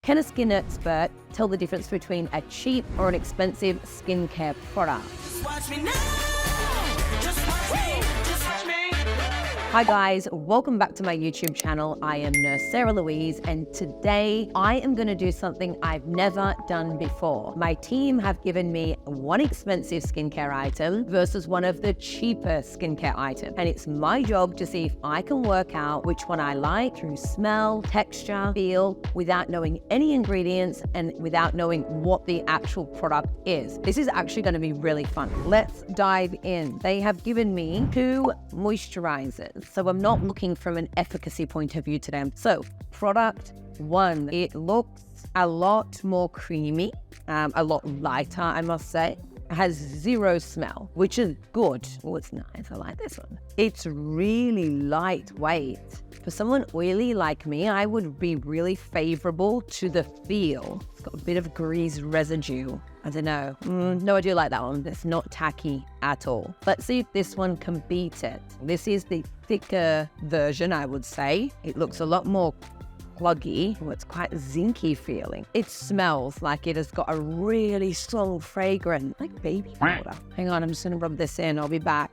Can a skin expert tell the difference between a cheap or an expensive skincare product? Just watch me now. Just watch me. Just watch me. Hi guys, welcome back to my YouTube channel. I am Nurse Sarah Louise, and today I am going to do something I've never done before. My team have given me one expensive skincare item versus one of the cheaper skincare items, and it's my job to see if I can work out which one I like through smell, texture, feel, without knowing any ingredients and without knowing what the actual product is. This is actually going to be really fun. Let's dive in. They have given me 2 moisturizers. So I'm not looking from an efficacy point of view today. So product 1, it looks a lot more creamy, a lot lighter, I must say. It has 0 smell, which is good. Oh, it's nice. I like this one. It's really lightweight. For someone oily like me, I would be really favorable to the feel. It's got a bit of grease residue. I don't know. No, I do like that one. It's not tacky at all. Let's see if this one can beat it. This is the thicker version, I would say. It looks a lot more pluggy. Oh, it's quite zinky feeling. It smells like it has got a really strong fragrance, like baby powder. Hang on, I'm just gonna rub this in. I'll be back.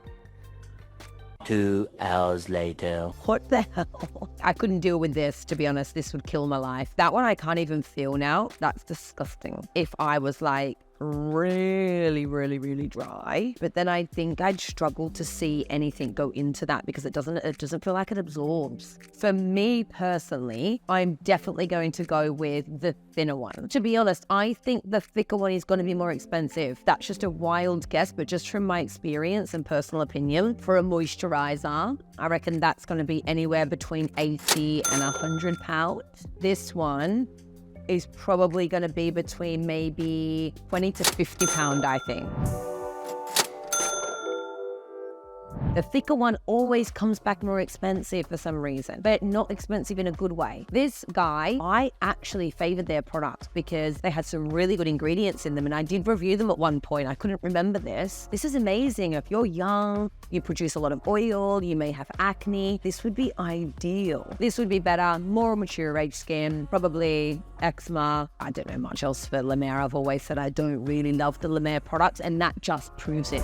2 hours later. What the hell? I couldn't deal with this, to be honest. This would kill my life. That one I can't even feel now. That's disgusting. If I was like really dry, but then I think I'd struggle to see anything go into that because it doesn't feel like it absorbs. For me personally, I'm definitely going to go with the thinner one. To be honest, I think the thicker one is going to be more expensive. That's just a wild guess, but just from my experience and personal opinion, for a moisturizer, I reckon that's going to be anywhere between 80 and £100. This one is probably going to be between maybe 20 to £50, I think. The thicker one always comes back more expensive for some reason, but not expensive in a good way. This guy, I actually favored their products because they had some really good ingredients in them, and I did review them at one point. I couldn't remember this. This is amazing. If you're young, you produce a lot of oil, you may have acne, this would be ideal. This would be better, more mature age skin, probably eczema. I don't know much else for La Mer. I've always said I don't really love the La Mer products, and that just proves it.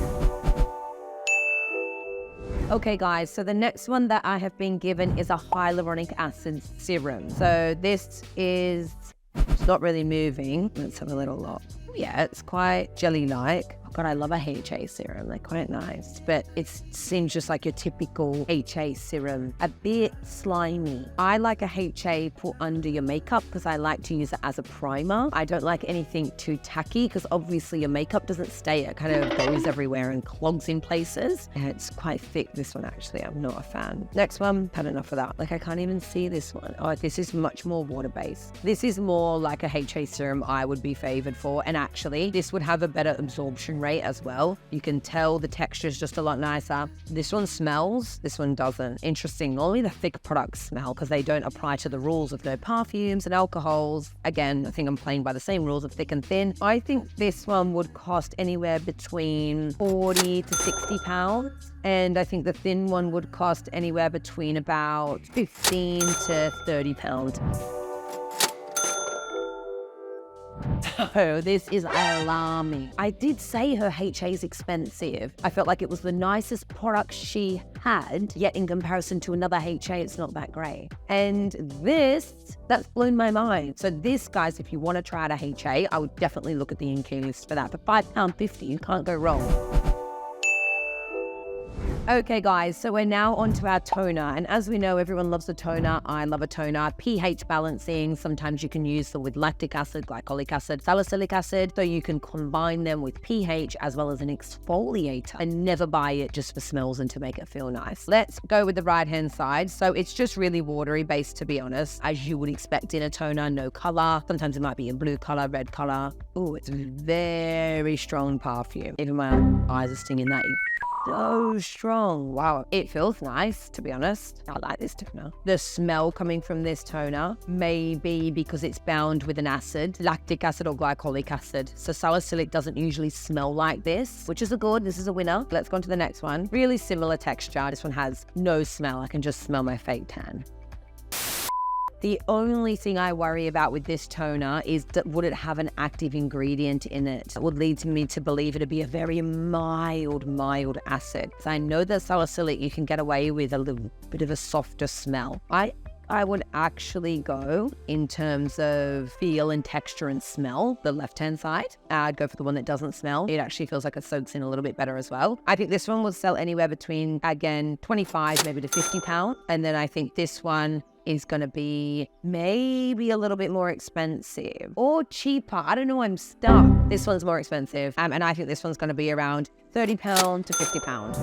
Okay guys, so the next one that I have been given is a hyaluronic acid serum. So this is, it's not really moving. Let's have a little look. Yeah, it's quite jelly-like. Oh God, I love a HA serum. They're quite nice, but it seems just like your typical HA serum. A bit slimy. I like a HA put under your makeup because I like to use it as a primer. I don't like anything too tacky because obviously your makeup doesn't stay. It kind of goes everywhere and clogs in places. And it's quite thick, this one actually. I'm not a fan. Next one, had enough of that. Like I can't even see this one. Oh, this is much more water-based. This is more like a HA serum I would be favored for. And actually, this would have a better absorption rate as well. You can tell the texture is just a lot nicer. This one smells, this one doesn't. Interesting. Only the thick products smell because they don't apply to the rules of no perfumes and alcohols. Again, I think I'm playing by the same rules of thick and thin. I think this one would cost anywhere between 40 to 60 pounds. And I think the thin one would cost anywhere between about 15 to 30 pounds. Oh, this is alarming. I did say her HA is expensive. I felt like it was the nicest product she had, yet in comparison to another HA, it's not that great. And this, that's blown my mind. So this, guys, if you want to try out a HA, I would definitely look at the Eccles for that. For £5.50, you can't go wrong. Okay guys, so we're now onto our toner, and as we know, everyone loves a toner. I love a toner. pH balancing, sometimes you can use them with lactic acid, glycolic acid, salicylic acid, so you can combine them with pH as well as an exfoliator, and never buy it just for smells and to make it feel nice. Let's go with the right hand side. So it's just really watery based, to be honest, as you would expect in a toner. No color. Sometimes it might be a blue color, red color. Oh, it's very strong perfume. Even my eyes are stinging that. So strong. Wow, it feels nice, to be honest. I like this toner. The smell coming from this toner may be because it's bound with an acid, lactic acid or glycolic acid. So salicylic doesn't usually smell like this, which is a good. This is a winner. Let's go on to the next one. Really similar texture. This one has no smell. I can just smell my fake tan. The only thing I worry about with this toner is that would it have an active ingredient in it? It would lead me to believe it'd be a very mild acid. So I know that salicylic, you can get away with a little bit of a softer smell. I would actually go in terms of feel and texture and smell, the left-hand side. I'd go for the one that doesn't smell. It actually feels like it soaks in a little bit better as well. I think this one will sell anywhere between, again, 25 maybe to 50 pounds. And then I think this one is going to be maybe a little bit more expensive or cheaper. I don't know, I'm stuck. This one's more expensive. And I think this one's going to be around 30 pounds to 50 pounds.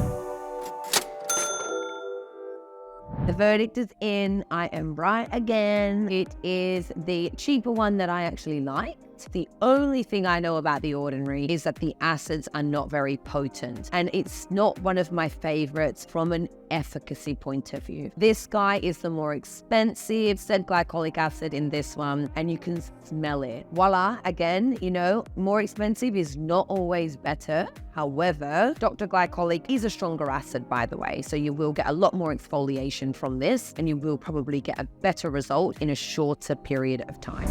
The verdict is in. I am right again. It is the cheaper one that I actually liked. The only thing I know about The Ordinary is that the acids are not very potent, and it's not one of my favorites from an efficacy point of view. This guy is the more expensive, said glycolic acid in this one, and you can smell it. Voila, again, you know, more expensive is not always better. However, Dr. Glycolic is a stronger acid, by the way, so you will get a lot more exfoliation from this, and you will probably get a better result in a shorter period of time.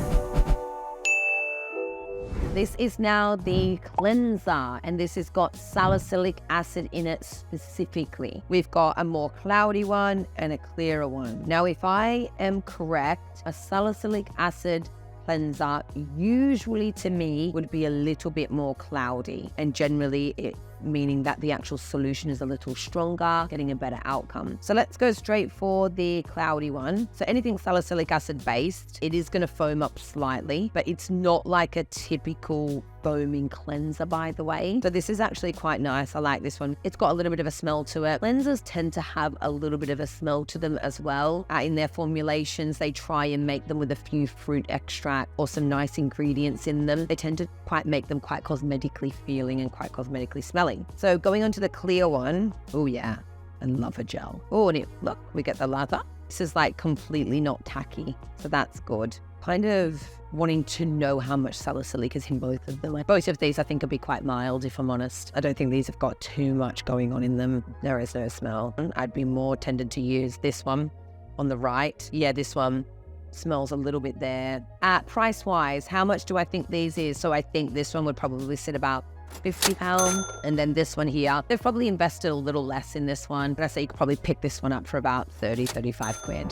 This is now the cleanser, and this has got salicylic acid in it specifically. We've got a more cloudy one and a clearer one. Now, if I am correct, a salicylic acid cleanser usually to me would be a little bit more cloudy, and generally it meaning that the actual solution is a little stronger, getting a better outcome. So let's go straight for the cloudy one. So anything salicylic acid based, it is going to foam up slightly, but it's not like a typical foaming cleanser, by the way. So this is actually quite nice. I like this one. It's got a little bit of a smell to it. Cleansers tend to have a little bit of a smell to them as well. In their formulations, they try and make them with a few fruit extract or some nice ingredients in them. They tend to make them quite cosmetically feeling and quite cosmetically smelling. So going on to the clear one. Oh yeah, I love a gel. Oh, and look, we get the lather. This is like completely not tacky, so that's good. Kind of wanting to know how much salicylic is in both of them. Both of these I think will be quite mild, if I'm honest. I don't think these have got too much going on in them. There is no smell. I'd be more tended to use this one on the right. Yeah, this one smells a little bit there. Price wise, how much do I think these is? So I think this one would probably sit about £50, and then this one here, they've probably invested a little less in this one, but I say you could probably pick this one up for about 35 quid.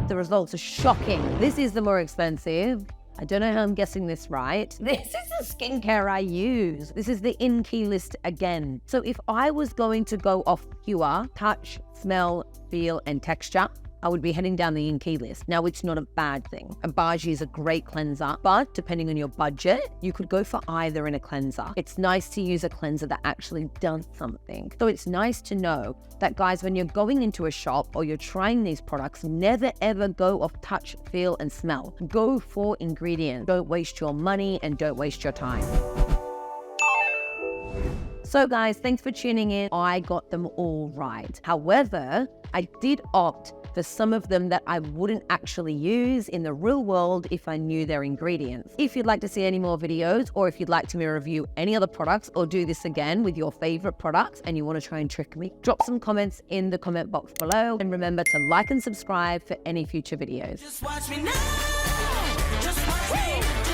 The results are shocking. This is the more expensive. I don't know how I'm guessing this right. This is the skincare I use. This is the in key list again. So if I was going to go off pure touch, smell, feel, and texture, I would be heading down the in key list. Now, it's not a bad thing. A Bagi is a great cleanser, but depending on your budget, you could go for either in a cleanser. It's nice to use a cleanser that actually does something. So it's nice to know that, guys, when you're going into a shop or you're trying these products, never ever go off touch, feel, and smell. Go for ingredients. Don't waste your money and don't waste your time. So guys, thanks for tuning in. I got them all right. However, I did opt for some of them that I wouldn't actually use in the real world if I knew their ingredients. If you'd like to see any more videos, or if you'd like me to review any other products or do this again with your favorite products and you want to try and trick me, drop some comments in the comment box below, and remember to like and subscribe for any future videos. Just watch me now. Just watch me.